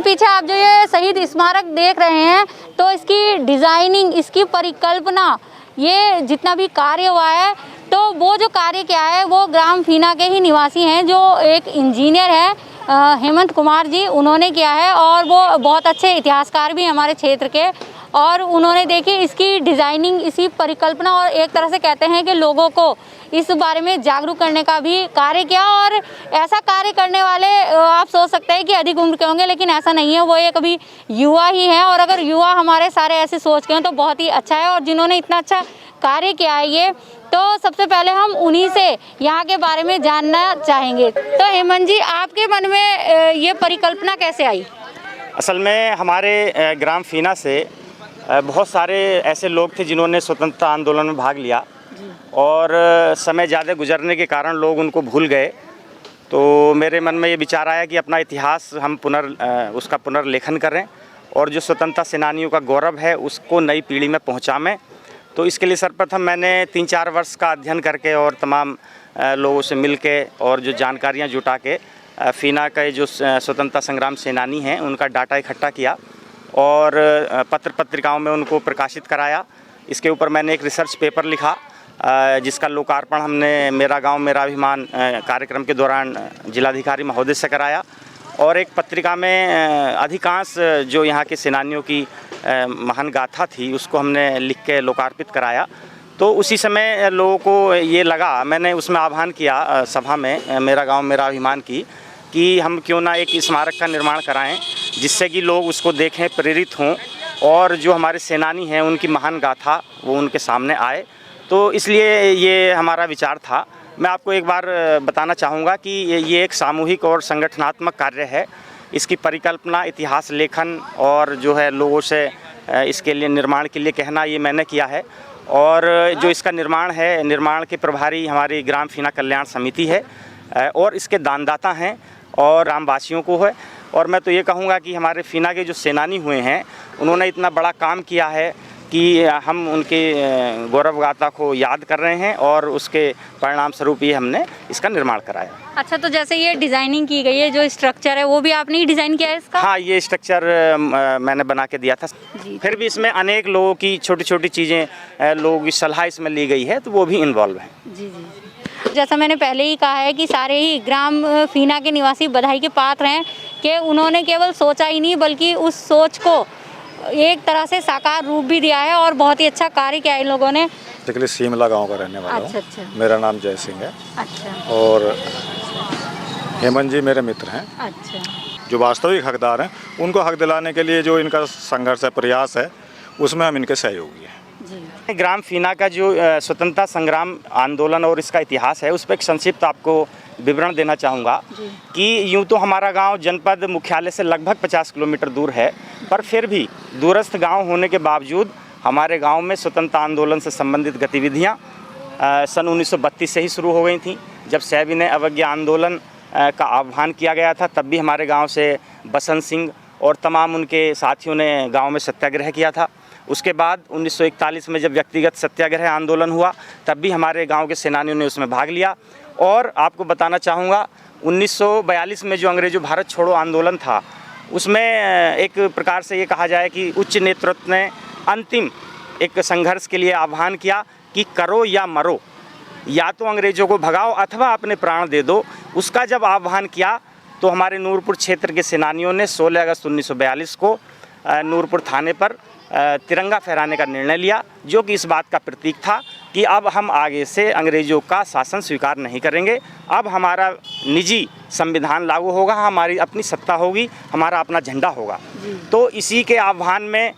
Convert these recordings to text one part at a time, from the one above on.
पीछे आप जो ये शहीद स्मारक देख रहे हैं, तो इसकी डिज़ाइनिंग, इसकी परिकल्पना, ये जितना भी कार्य हुआ है, तो वो जो कार्य किया है वो ग्राम फीना के ही निवासी हैं, जो एक इंजीनियर है हेमंत कुमार जी, उन्होंने किया है। और वो बहुत अच्छे इतिहासकार भी हैं हमारे क्षेत्र के। और उन्होंने देखिए इसकी डिज़ाइनिंग, इसी परिकल्पना, और एक तरह से कहते हैं कि लोगों को इस बारे में जागरूक करने का भी कार्य किया। और ऐसा कार्य करने वाले आप सोच सकते हैं कि अधिक उम्र के होंगे, लेकिन ऐसा नहीं है, वो एक अभी युवा ही हैं। और अगर युवा हमारे सारे ऐसे सोच के हैं तो बहुत ही अच्छा है। और जिन्होंने इतना अच्छा कार्य किया है ये, तो सबसे पहले हम उन्हीं से यहाँ के बारे में जानना चाहेंगे। तो हेमंत जी, आपके मन में ये परिकल्पना कैसे आई? असल में हमारे ग्राम फीना से बहुत सारे ऐसे लोग थे जिन्होंने स्वतंत्रता आंदोलन में भाग लिया, और समय ज़्यादा गुजरने के कारण लोग उनको भूल गए। तो मेरे मन में ये विचार आया कि अपना इतिहास हम उसका पुनर्लेखन करें, और जो स्वतंत्रता सेनानियों का गौरव है उसको नई पीढ़ी में पहुँचाएं। तो इसके लिए सर्वप्रथम मैंने 3-4 वर्ष का अध्ययन करके और तमाम लोगों से मिल के और जो जानकारियाँ जुटा के फीना के जो स्वतंत्रता संग्राम सेनानी हैं उनका डाटा इकट्ठा किया और पत्र पत्रिकाओं में उनको प्रकाशित कराया। इसके ऊपर मैंने एक रिसर्च पेपर लिखा, जिसका लोकार्पण हमने मेरा गांव मेरा अभिमान कार्यक्रम के दौरान जिलाधिकारी महोदय से कराया। और एक पत्रिका में अधिकांश जो यहाँ के सेनानियों की महान गाथा थी उसको हमने लिख के लोकार्पित कराया। तो उसी समय लोगों को ये लगा, मैंने उसमें आह्वान किया सभा में मेरा गांव मेरा अभिमान की, कि हम क्यों ना एक स्मारक का निर्माण कराएं जिससे कि लोग उसको देखें, प्रेरित हों, और जो हमारे सेनानी हैं उनकी महान गाथा वो उनके सामने आए। तो इसलिए ये हमारा विचार था। मैं आपको एक बार बताना चाहूँगा कि ये एक सामूहिक और संगठनात्मक कार्य है। इसकी परिकल्पना, इतिहास लेखन और जो है लोगों से इसके लिए निर्माण के लिए कहना, ये मैंने किया है। और जो इसका निर्माण है, निर्माण के प्रभारी हमारी ग्राम फीना कल्याण समिति है, और इसके दानदाता हैं और ग्रामवासियों को है। और मैं तो ये कहूँगा कि हमारे फीना के जो सेनानी हुए हैं उन्होंने इतना बड़ा काम किया है कि हम उनके गौरव गाथा को याद कर रहे हैं, और उसके परिणाम स्वरूप ये हमने इसका निर्माण कराया। अच्छा, तो जैसे ये डिज़ाइनिंग की गई है, जो स्ट्रक्चर है वो भी आपने ही डिज़ाइन किया है इसका? हाँ, ये स्ट्रक्चर मैंने बना के दिया था जी। फिर भी इसमें अनेक लोगों की छोटी छोटी चीज़ें, लोगों की सलाह इसमें ली गई है, तो वो भी इन्वॉल्व है। जी जी जी। जैसा मैंने पहले ही कहा है कि सारे ही ग्राम फीना के निवासी बधाई के पात्र हैं कि उन्होंने केवल सोचा ही नहीं बल्कि उस सोच को एक तरह से साकार रूप भी दिया है, और बहुत ही अच्छा कार्य किया इन लोगों ने। बेसिकली सीमला गांव का रहने वाला हूँ। अच्छा। मेरा नाम जय सिंह है। अच्छा। और हेमंत जी मेरे मित्र हैं। अच्छा। जो वास्तविक हकदार हैं उनको हक दिलाने के लिए जो इनका संघर्ष है, प्रयास है, उसमें हम इनके सहयोगी हैं। ग्राम फीना का जो स्वतंत्रता संग्राम आंदोलन और इसका इतिहास है उस पर एक संक्षिप्त आपको विवरण देना चाहूँगा कि यूँ तो हमारा गांव जनपद मुख्यालय से लगभग 50 किलोमीटर दूर है, पर फिर भी दूरस्थ गांव होने के बावजूद हमारे गांव में स्वतंत्रता आंदोलन से संबंधित गतिविधियां सन 1932 से ही शुरू हो गई थी। जब सविनय अवज्ञा आंदोलन का आह्वान किया गया था, तब भी हमारे गांव से बसंत सिंह और तमाम उनके साथियों ने गांव में सत्याग्रह किया था। उसके बाद 1941 में जब व्यक्तिगत सत्याग्रह आंदोलन हुआ, तब भी हमारे गांव के सेनानियों ने उसमें भाग लिया। और आपको बताना चाहूँगा 1942 में जो अंग्रेजों भारत छोड़ो आंदोलन था, उसमें एक प्रकार से ये कहा जाए कि उच्च नेतृत्व ने अंतिम एक संघर्ष के लिए आह्वान किया कि करो या मरो, या तो अंग्रेजों को भगाओ अथवा अपने प्राण दे दो। उसका जब आह्वान किया तो हमारे नूरपुर क्षेत्र के सेनानियों ने 16 अगस्त 1942 को नूरपुर थाने पर तिरंगा फहराने का निर्णय लिया, जो कि इस बात का प्रतीक था कि अब हम आगे से अंग्रेज़ों का शासन स्वीकार नहीं करेंगे। अब हमारा निजी संविधान लागू होगा, हमारी अपनी सत्ता होगी, हमारा अपना झंडा होगा। तो इसी के आह्वान में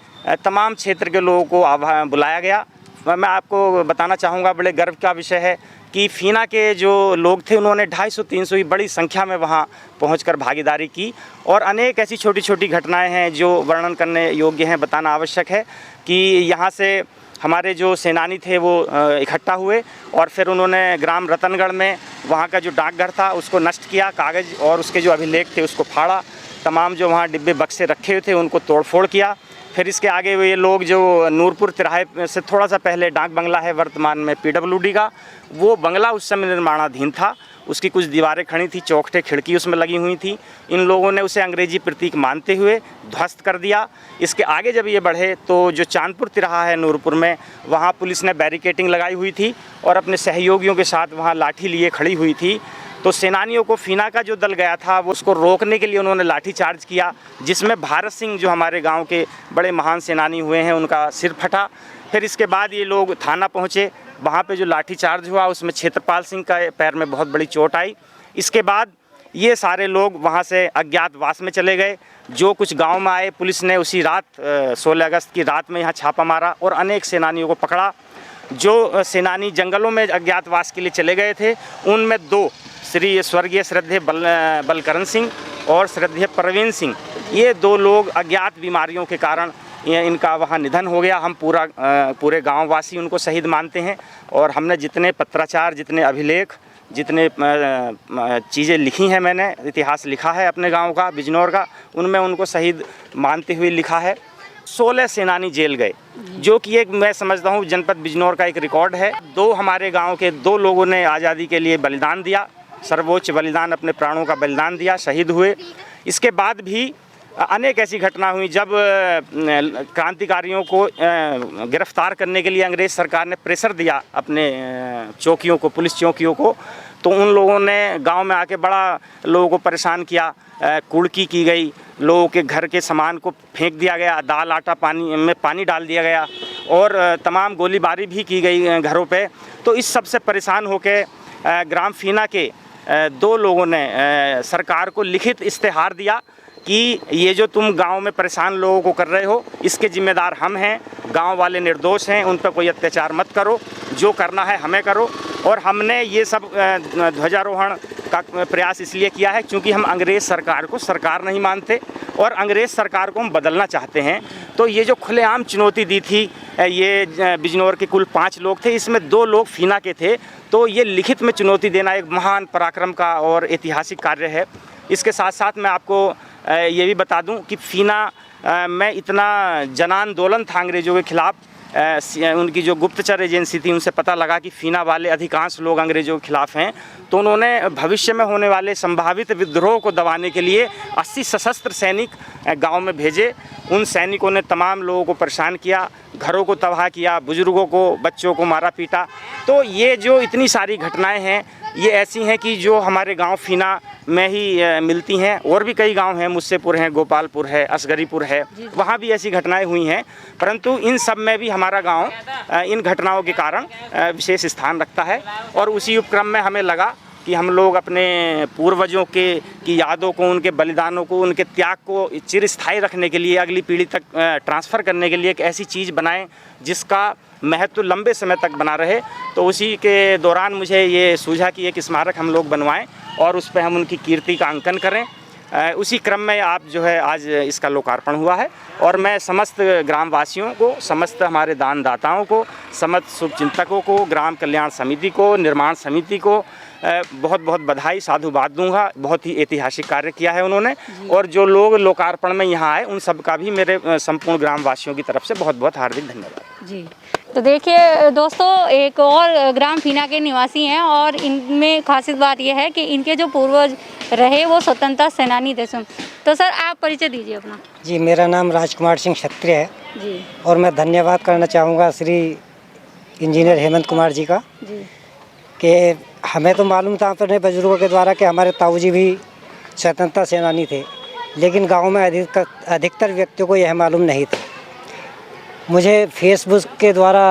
तमाम क्षेत्र के लोगों को बुलाया गया। मैं आपको बताना चाहूँगा, बड़े गर्व का विषय है कि फीना के जो लोग थे उन्होंने 250-300 की बड़ी संख्या में वहाँ पहुंचकर भागीदारी की। और अनेक ऐसी छोटी छोटी घटनाएं हैं जो वर्णन करने योग्य हैं, बताना आवश्यक है कि यहाँ से हमारे जो सेनानी थे वो इकट्ठा हुए और फिर उन्होंने ग्राम रतनगढ़ में वहाँ का जो डाकघर था उसको नष्ट किया, कागज़ और उसके जो अभिलेख थे उसको फाड़ा, तमाम जो वहाँ डिब्बे बक्से रखे हुए थे उनको तोड़फोड़ किया। फिर इसके आगे ये लोग जो नूरपुर तिराहे से थोड़ा सा पहले डाक बंगला है वर्तमान में PWD का, वो बंगला उस समय निर्माणाधीन था, उसकी कुछ दीवारें खड़ी थी, चौखटे खिड़की उसमें लगी हुई थी। इन लोगों ने उसे अंग्रेजी प्रतीक मानते हुए ध्वस्त कर दिया। इसके आगे जब ये बढ़े तो जो चांदपुर तिराहा है नूरपुर में, वहाँ पुलिस ने बैरिकेटिंग लगाई हुई थी और अपने सहयोगियों के साथ वहाँ लाठी लिए खड़ी हुई थी। तो सेनानियों को फीना का जो दल गया था वो उसको रोकने के लिए उन्होंने लाठीचार्ज किया, जिसमें भारत सिंह जो हमारे गांव के बड़े महान सेनानी हुए हैं उनका सिर फटा। फिर इसके बाद ये लोग थाना पहुंचे, वहाँ पे जो लाठीचार्ज हुआ उसमें क्षेत्रपाल सिंह का पैर में बहुत बड़ी चोट आई। इसके बाद ये सारे लोग वहाँ से अज्ञातवास में चले गए। जो कुछ गांव में आए, पुलिस ने उसी रात 16 अगस्त की रात में यहाँ छापा मारा और अनेक सेनानियों को पकड़ा। जो सेनानी जंगलों में अज्ञातवास के लिए चले गए थे उनमें 2 श्री स्वर्गीय श्रद्धेय बलकरण सिंह और श्रद्धेय प्रवीण सिंह, ये 2 लोग अज्ञात बीमारियों के कारण इनका वहाँ निधन हो गया। हम पूरे गांववासी उनको शहीद मानते हैं और हमने जितने पत्राचार, जितने अभिलेख, जितने चीज़ें लिखी हैं, मैंने इतिहास लिखा है अपने गांव का, बिजनौर का, उनमें उनको शहीद मानते हुए लिखा है। 16 सेनानी जेल गए, जो कि एक मैं समझता हूँ जनपद बिजनौर का एक रिकॉर्ड है। 2 हमारे गांव के 2 लोगों ने आज़ादी के लिए बलिदान दिया, सर्वोच्च बलिदान, अपने प्राणों का बलिदान दिया, शहीद हुए। इसके बाद भी अनेक ऐसी घटना हुई जब क्रांतिकारियों को गिरफ्तार करने के लिए अंग्रेज़ सरकार ने प्रेशर दिया अपने चौकियों को, पुलिस चौकियों को, तो उन लोगों ने गांव में आके बड़ा लोगों को परेशान किया। कुड़की की गई, लोगों के घर के सामान को फेंक दिया गया, दाल आटा पानी डाल दिया गया और तमाम गोलीबारी भी की गई घरों पे। तो इस सब से परेशान होकर ग्राम फीना के 2 लोगों ने सरकार को लिखित इस्तेहार दिया कि ये जो तुम गांव में परेशान लोगों को कर रहे हो, इसके जिम्मेदार हम हैं, गांव वाले निर्दोष हैं, उन पर कोई अत्याचार मत करो, जो करना है हमें करो। और हमने ये सब ध्वजारोहण का प्रयास इसलिए किया है क्योंकि हम अंग्रेज़ सरकार को सरकार नहीं मानते और अंग्रेज़ सरकार को हम बदलना चाहते हैं। तो ये जो खुलेआम चुनौती दी थी, ये बिजनौर के कुल 5 लोग थे, इसमें 2 लोग फीना के थे। तो ये लिखित में चुनौती देना एक महान पराक्रम का और ऐतिहासिक कार्य है। इसके साथ साथ मैं आपको ये भी बता दूं कि फीना में इतना जन आंदोलन था अंग्रेज़ों के खिलाफ, उनकी जो गुप्तचर एजेंसी थी उनसे पता लगा कि फीना वाले अधिकांश लोग अंग्रेज़ों के खिलाफ हैं। तो उन्होंने भविष्य में होने वाले संभावित विद्रोह को दबाने के लिए 80 सशस्त्र सैनिक गांव में भेजे। उन सैनिकों ने तमाम लोगों को परेशान किया, घरों को तबाह किया, बुजुर्गों को, बच्चों को मारा पीटा। तो ये जो इतनी सारी घटनाएं हैं, ये ऐसी हैं कि जो हमारे गांव फीना में ही मिलती हैं। और भी कई गांव हैं, मुस्सेपुर हैं, गोपालपुर है, असगरीपुर है, वहाँ भी ऐसी घटनाएं हुई हैं। परंतु इन सब में भी हमारा गांव इन घटनाओं के कारण विशेष स्थान रखता है। और उसी उपक्रम में हमें लगा कि हम लोग अपने पूर्वजों की यादों को, उनके बलिदानों को, उनके त्याग को चिरस्थायी रखने के लिए, अगली पीढ़ी तक ट्रांसफ़र करने के लिए एक ऐसी चीज़ बनाएं जिसका महत्व लंबे समय तक बना रहे। तो उसी के दौरान मुझे ये सूझा कि एक स्मारक हम लोग बनवाएं और उस पर हम उनकी कीर्ति का अंकन करें। उसी क्रम में आप जो है आज इसका लोकार्पण हुआ है और मैं समस्त ग्रामवासियों को, समस्त हमारे दानदाताओं को, समस्त शुभचिंतकों को, ग्राम कल्याण समिति को, निर्माण समिति को बहुत बहुत बधाई, साधुवाद दूंगा। बहुत ही ऐतिहासिक कार्य किया है उन्होंने। और जो लोग लोकार्पण में यहाँ आए उन सब का भी मेरे संपूर्ण ग्रामवासियों की तरफ से बहुत बहुत हार्दिक धन्यवाद जी। तो देखिए दोस्तों, एक और ग्राम फीना के निवासी हैं और इनमें खासियत बात यह है कि इनके जो पूर्वज रहे वो स्वतंत्रता सेनानी थे। तो सर आप परिचय दीजिए अपना। जी, मेरा नाम राजकुमार सिंह क्षत्रिय है जी। और मैं धन्यवाद करना चाहूँगा श्री इंजीनियर हेमंत कुमार जी का जी, कि हमें तो मालूम था अपने बुजुर्गों के द्वारा कि हमारे ताऊजी भी स्वतंत्रता सेनानी थे, लेकिन गांव में अधिकतर व्यक्तियों को यह मालूम नहीं था। मुझे फेसबुक के द्वारा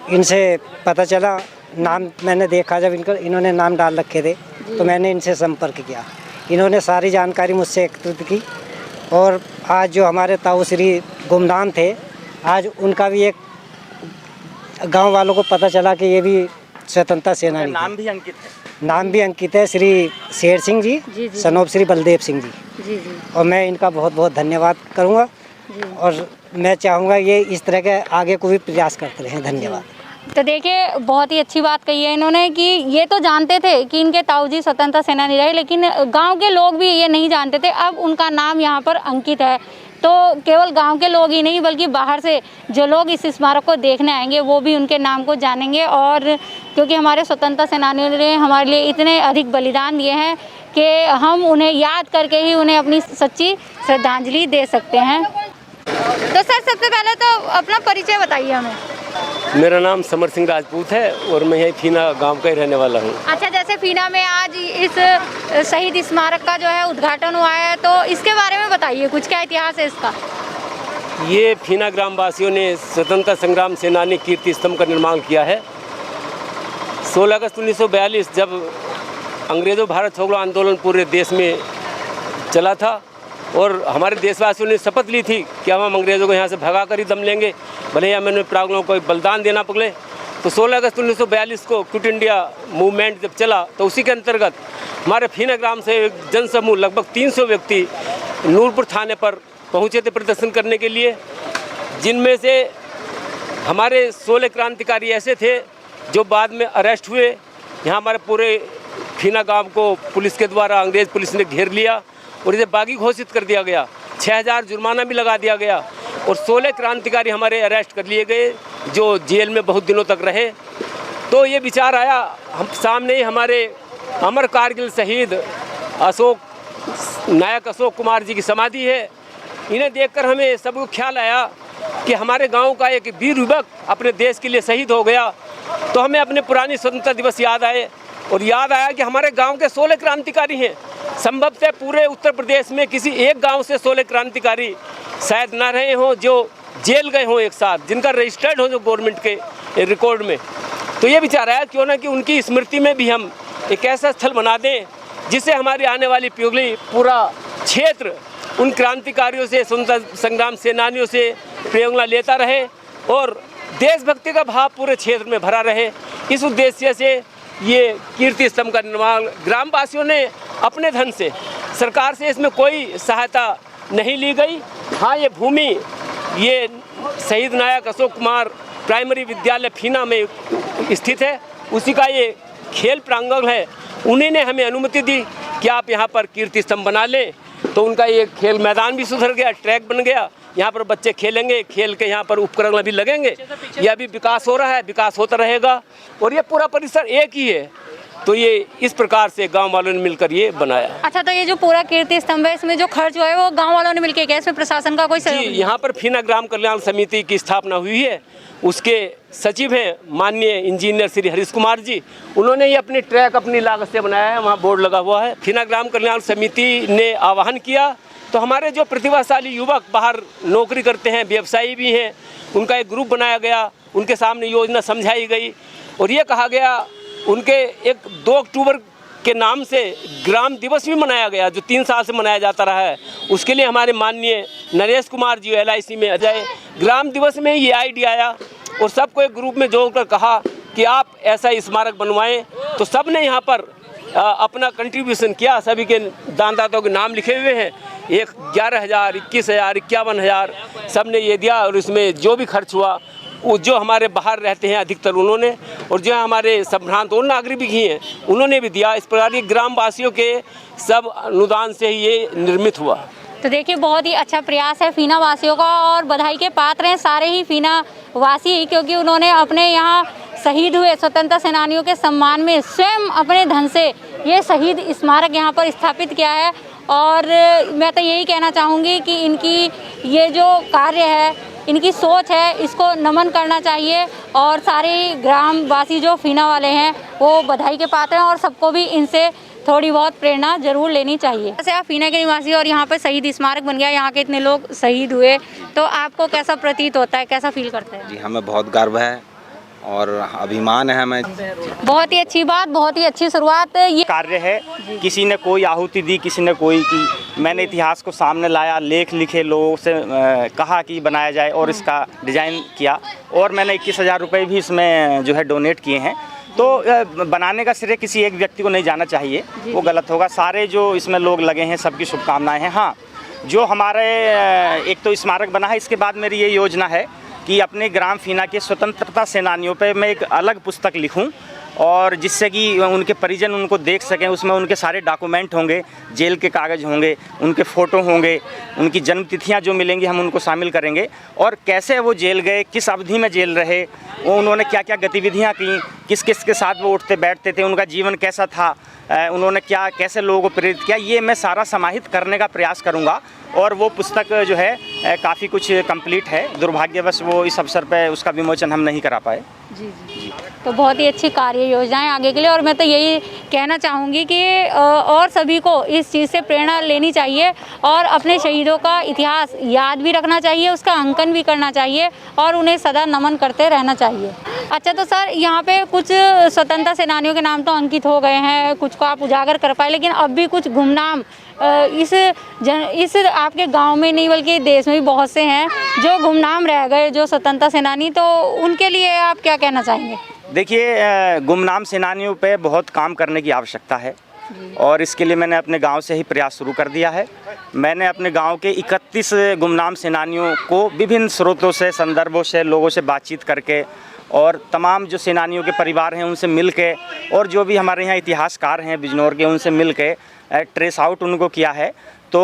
इनसे पता चला, नाम मैंने देखा, जब इन्होंने नाम डाल रखे थे तो मैंने इनसे संपर्क किया। इन्होंने सारी जानकारी मुझसे एकत्रित की और आज जो हमारे ताऊ श्री गुमनाम थे, आज उनका भी एक गांव वालों को पता चला कि ये भी स्वतंत्रता सेनानी। नाम भी अंकित है? नाम भी अंकित है, श्री शेर सिंह जी, सनोब श्री बलदेव सिंह जी। और मैं इनका बहुत बहुत धन्यवाद करूँगा और मैं चाहूँगा ये इस तरह के आगे को भी प्रयास करते रहें। धन्यवाद। तो देखिए, बहुत ही अच्छी बात कही है इन्होंने कि ये तो जानते थे कि इनके ताऊजी स्वतंत्रता सेनानी रहे, लेकिन गांव के लोग भी ये नहीं जानते थे। अब उनका नाम यहाँ पर अंकित है। तो तो केवल गांव के लोग ही नहीं बल्कि बाहर से जो लोग इस स्मारक को देखने आएंगे वो भी उनके नाम को जानेंगे। और क्योंकि हमारे स्वतंत्रता सेनानियों ने हमारे लिए इतने अधिक बलिदान दिए हैं कि हम उन्हें याद करके ही उन्हें अपनी सच्ची श्रद्धांजलि दे सकते हैं। तो सर, सबसे पहले तो अपना परिचय बताइए हमें। मेरा नाम समर सिंह राजपूत है और मैं यही फीना गांव का ही रहने वाला हूँ। अच्छा, जैसे फीना में आज इस शहीद स्मारक का जो है उद्घाटन हुआ है, तो इसके बारे में बताइए कुछ, क्या इतिहास है इसका? ये फीना ग्राम वासियों ने स्वतंत्रता संग्राम सेनानी कीर्ति स्तंभ का निर्माण किया है। 16 अगस्त 1942 जब अंग्रेज़ों भारत छोड़ो आंदोलन पूरे देश में चला था और हमारे देशवासियों ने शपथ ली थी कि हम अंग्रेज़ों को यहाँ से भगा कर ही दम लेंगे, भले ही हमें प्रांगणों को बलिदान देना पड़े। तो 16 अगस्त 1942 को क्विट इंडिया मूवमेंट जब चला तो उसी के अंतर्गत हमारे फीना ग्राम से एक जनसमूह लगभग 300 व्यक्ति नूरपुर थाने पर पहुँचे थे प्रदर्शन करने के लिए, जिनमें से हमारे 16 क्रांतिकारी ऐसे थे जो बाद में अरेस्ट हुए। यहाँ हमारे पूरे फीना गाँव को पुलिस के द्वारा अंग्रेज़ पुलिस ने घेर लिया और इसे बागी घोषित कर दिया गया। 6000 जुर्माना भी लगा दिया गया और 16 क्रांतिकारी हमारे अरेस्ट कर लिए गए जो जेल में बहुत दिनों तक रहे। तो ये विचार आया, हम सामने ही हमारे अमर कारगिल शहीद नायक अशोक कुमार जी की समाधि है। इन्हें देखकर हमें सबको ख्याल आया कि हमारे गांव का एक वीर युवक अपने देश के लिए शहीद हो गया। तो हमें अपने पुरानी स्वतंत्रता दिवस याद आए और याद आया कि हमारे गांव के 16 क्रांतिकारी हैं। संभवतः पूरे उत्तर प्रदेश में किसी एक गांव से 16 क्रांतिकारी शायद ना रहे हों जो जेल गए हों एक साथ, जिनका रजिस्टर्ड हो जो गवर्नमेंट के रिकॉर्ड में। तो ये विचार आया क्यों ना कि उनकी स्मृति में भी हम एक ऐसा स्थल बना दें जिससे हमारी आने वाली पीढ़ी, पूरा क्षेत्र उन क्रांतिकारियों से, स्वतंत्रता संग्राम सेनानियों से प्रेरणा लेता रहे और देशभक्ति का भाव पूरे क्षेत्र में भरा रहे। इस उद्देश्य से ये कीर्ति स्तंभ का निर्माण ग्रामवासियों ने अपने धन से, सरकार से इसमें कोई सहायता नहीं ली गई। हाँ, ये भूमि ये शहीद नायक अशोक कुमार प्राइमरी विद्यालय फीना में स्थित है, उसी का ये खेल प्रांगण है। उन्हीं ने हमें अनुमति दी कि आप यहाँ पर कीर्ति स्तंभ बना लें। तो उनका ये खेल मैदान भी सुधर गया, ट्रैक बन गया, यहाँ पर बच्चे खेलेंगे, खेल के यहाँ पर उपकरण भी लगेंगे। यह भी विकास हो रहा है, विकास होता रहेगा और ये पूरा परिसर एक ही है। तो ये इस प्रकार से गांव वालों ने मिलकर ये बनाया। अच्छा, तो ये जो पूरा कीर्ति स्तंभ है इसमें जो खर्च हुआ है वो गांव वालों ने मिलकर किया, इसमें प्रशासन का कोई सहयोग? जी, यहाँ पर फीना ग्राम कल्याण समिति की स्थापना हुई है। उसके सचिव हैं माननीय इंजीनियर श्री हरीश कुमार जी। उन्होंने ये अपनी ट्रैक अपनी लागत से बनाया है, वहाँ बोर्ड लगा हुआ है। फीना ग्राम कल्याण समिति ने आह्वान किया तो हमारे जो प्रतिभाशाली युवक बाहर नौकरी करते हैं, व्यवसायी भी हैं, उनका एक ग्रुप बनाया गया, उनके सामने योजना समझाई गई और ये कहा गया उनके 2 अक्टूबर के नाम से ग्राम दिवस भी मनाया गया जो 3 साल से मनाया जाता रहा है। उसके लिए हमारे माननीय नरेश कुमार जी LIC में अजय ग्राम दिवस में ये आइडिया आया और सबको एक ग्रुप में जोड़कर कहा कि आप ऐसा स्मारक बनवाएं। तो सब ने यहाँ पर अपना कंट्रीब्यूशन किया। सभी के दानदाताओं के नाम लिखे हुए हैं। 11,000, 21,000, 51,000 सब ने ये दिया और इसमें जो भी खर्च हुआ वो जो हमारे बाहर रहते हैं अधिकतर उन्होंने, और जो हमारे संभ्रांत और नागरिक भी हैं उन्होंने भी दिया। इस प्रकार की ग्रामवासियों के सब अनुदान से ही ये निर्मित हुआ। तो देखिए, बहुत ही अच्छा प्रयास है फीना वासियों का और बधाई के पात्र हैं सारे ही फीना वासी, क्योंकि उन्होंने अपने यहाँ शहीद हुए स्वतंत्रता सेनानियों के सम्मान में स्वयं अपने धन से ये शहीद स्मारक यहाँ पर स्थापित किया है। और मैं तो यही कहना चाहूँगी कि इनकी ये जो कार्य है, इनकी सोच है, इसको नमन करना चाहिए और सारे ग्रामवासी जो फीना वाले हैं वो बधाई के पात्र हैं और सबको भी इनसे थोड़ी बहुत प्रेरणा जरूर लेनी चाहिए। जैसे आप फीना के निवासी और यहाँ पर शहीद स्मारक बन गया, यहाँ के इतने लोग शहीद हुए, तो आपको कैसा प्रतीत होता है, कैसा फील करते हैं? जी, हमें बहुत गर्व है और अभिमान है हमें। बहुत ही अच्छी बात, बहुत ही अच्छी शुरुआत। ये कार्य है, किसी ने कोई आहुति दी, किसी ने कोई की। मैंने इतिहास को सामने लाया, लेख लिखे, लोगों से कहा कि बनाया जाए और इसका डिज़ाइन किया और मैंने 21,000 रुपये भी इसमें जो है डोनेट किए हैं। तो बनाने का श्रेय किसी एक व्यक्ति को नहीं जाना चाहिए, वो गलत होगा। सारे जो इसमें लोग लगे हैं सबकी शुभकामनाएं हैं। हाँ, जो हमारे एक तो स्मारक बना है, इसके बाद मेरी ये योजना है कि अपने ग्राम फीना के स्वतंत्रता सेनानियों पे मैं एक अलग पुस्तक लिखूं और जिससे कि उनके परिजन उनको देख सकें। उसमें उनके सारे डॉक्यूमेंट होंगे, जेल के कागज़ होंगे, उनके फ़ोटो होंगे, उनकी जन्म तिथियाँ जो मिलेंगी हम उनको शामिल करेंगे, और कैसे वो जेल गए, किस अवधि में जेल रहे, वो उन्होंने क्या क्या गतिविधियाँ की, किस किस के साथ वो उठते बैठते थे, उनका जीवन कैसा था, उन्होंने क्या कैसे लोगों को प्रेरित किया, ये मैं सारा समाहित करने का प्रयास करूँगा। और वो पुस्तक जो है काफ़ी कुछ कंप्लीट है। दुर्भाग्यवश वो इस अवसर पे उसका विमोचन हम नहीं करा पाए। जी जी, तो बहुत ही अच्छी कार्य योजनाएं आगे के लिए, और मैं तो यही कहना चाहूँगी कि और सभी को इस चीज़ से प्रेरणा लेनी चाहिए और अपने शहीदों का इतिहास याद भी रखना चाहिए, उसका अंकन भी करना चाहिए और उन्हें सदा नमन करते रहना चाहिए। अच्छा, तो सर यहाँ पे कुछ स्वतंत्रता सेनानियों के नाम तो अंकित हो गए हैं, कुछ को आप उजागर कर पाए, लेकिन अब भी कुछ गुमनाम इस आपके गांव में नहीं बल्कि देश में भी बहुत से हैं जो गुमनाम रह गए, जो स्वतंत्रता सेनानी, तो उनके लिए आप क्या कहना चाहेंगे? देखिए, गुमनाम सेनानियों पे बहुत काम करने की आवश्यकता है और इसके लिए मैंने अपने गांव से ही प्रयास शुरू कर दिया है। मैंने अपने गांव के 31 गुमनाम सेनानियों को विभिन्न स्रोतों से, संदर्भों से, लोगों से बातचीत करके और तमाम जो सेनानियों के परिवार हैं उनसे मिल के, और जो भी हमारे यहाँ इतिहासकार हैं बिजनौर के, उनसे मिल के ट्रेस आउट उनको किया है। तो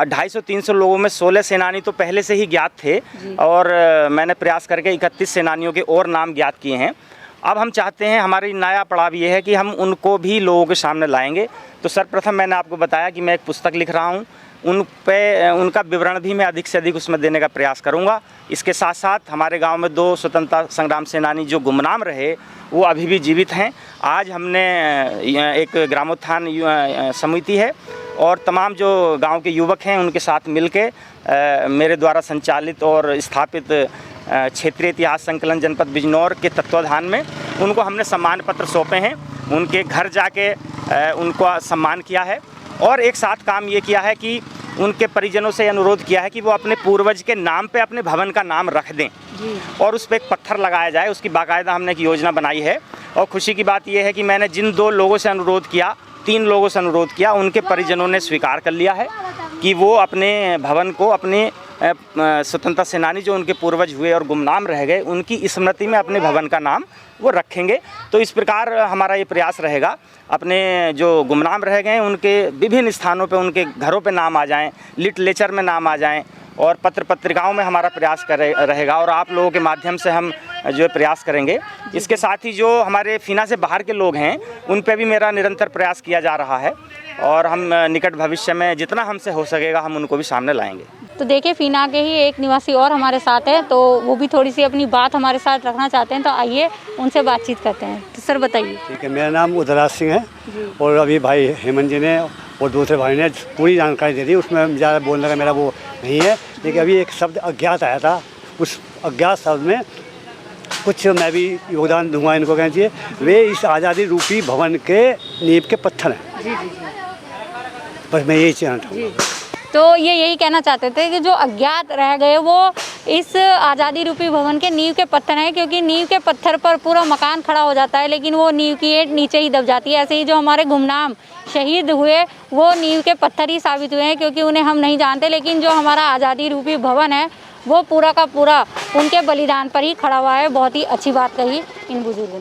250-300 लोगों में 16 सेनानी तो पहले से ही ज्ञात थे और मैंने प्रयास करके 31 सेनानियों के और नाम ज्ञात किए हैं। अब हम चाहते हैं, हमारी नया पड़ाव ये है कि हम उनको भी लोगों के सामने लाएंगे। तो सर्वप्रथम मैंने आपको बताया कि मैं एक पुस्तक लिख रहा हूँ, उनका विवरण भी मैं अधिक से अधिक उसमें देने का प्रयास करूँगा। इसके साथ साथ हमारे गांव में 2 स्वतंत्रता संग्राम सेनानी जो गुमनाम रहे वो अभी भी जीवित हैं। आज हमने एक ग्रामोत्थान समिति है और तमाम जो गांव के युवक हैं उनके साथ मिलके मेरे द्वारा संचालित और स्थापित क्षेत्रीय इतिहास संकलन जनपद बिजनौर के तत्वाधान में उनको हमने सम्मान पत्र सौंपे हैं। उनके घर जाके उनको सम्मान किया है और एक साथ काम ये किया है कि उनके परिजनों से अनुरोध किया है कि वो अपने पूर्वज के नाम पे अपने भवन का नाम रख दें और उस पर एक पत्थर लगाया जाए। उसकी बाकायदा हमने एक योजना बनाई है और खुशी की बात यह है कि मैंने जिन 2 लोगों से अनुरोध किया, 3 लोगों से अनुरोध किया, उनके परिजनों ने स्वीकार कर लिया है कि वो अपने भवन को अपने स्वतंत्रता सेनानी जो उनके पूर्वज हुए और गुमनाम रह गए उनकी स्मृति में अपने भवन का नाम वो रखेंगे। तो इस प्रकार हमारा ये प्रयास रहेगा, अपने जो गुमनाम रह गए उनके विभिन्न स्थानों पे, उनके घरों पे नाम आ जाएं, लिटरेचर में नाम आ जाएं और पत्र पत्रिकाओं में हमारा प्रयास रहेगा और आप लोगों के माध्यम से हम जो प्रयास करेंगे। इसके साथ ही जो हमारे फीना से बाहर के लोग हैं उन पे भी मेरा निरंतर प्रयास किया जा रहा है और हम निकट भविष्य में जितना हमसे हो सकेगा हम उनको भी सामने लाएंगे। तो देखिए, फीना के ही एक निवासी और हमारे साथ है, तो वो भी थोड़ी सी अपनी बात हमारे साथ रखना चाहते हैं, तो आइए उनसे बातचीत करते हैं। तो सर बताइए। ठीक है, मेरा नाम उदराज सिंह है और अभी भाई हेमंत जी ने और दूसरे भाई ने पूरी जानकारी दे दी, उसमें ज़्यादा बोलने का मेरा वो नहीं है। लेकिन अभी एक शब्द अज्ञात आया था, उस अज्ञात शब्द में कुछ मैं भी योगदान दूंगा इनको कहना चाहिए। वे इस आज़ादी रूपी भवन के नींव के पत्थर हैं। जी जी जी, बस मैं यही चाहता हूँ। तो ये यही कहना चाहते थे कि जो अज्ञात रह गए वो इस आज़ादी रूपी भवन के नींव के पत्थर हैं, क्योंकि नींव के पत्थर पर पूरा मकान खड़ा हो जाता है लेकिन वो नींव की ईंट नीचे ही दब जाती है। ऐसे ही जो हमारे गुमनाम शहीद हुए वो नींव के पत्थर ही साबित हुए हैं, क्योंकि उन्हें हम नहीं जानते, लेकिन जो हमारा आज़ादी रूपी भवन है वो पूरा का पूरा उनके बलिदान पर ही खड़ा हुआ है। बहुत ही अच्छी बात कही इन बुजुर्गों ने।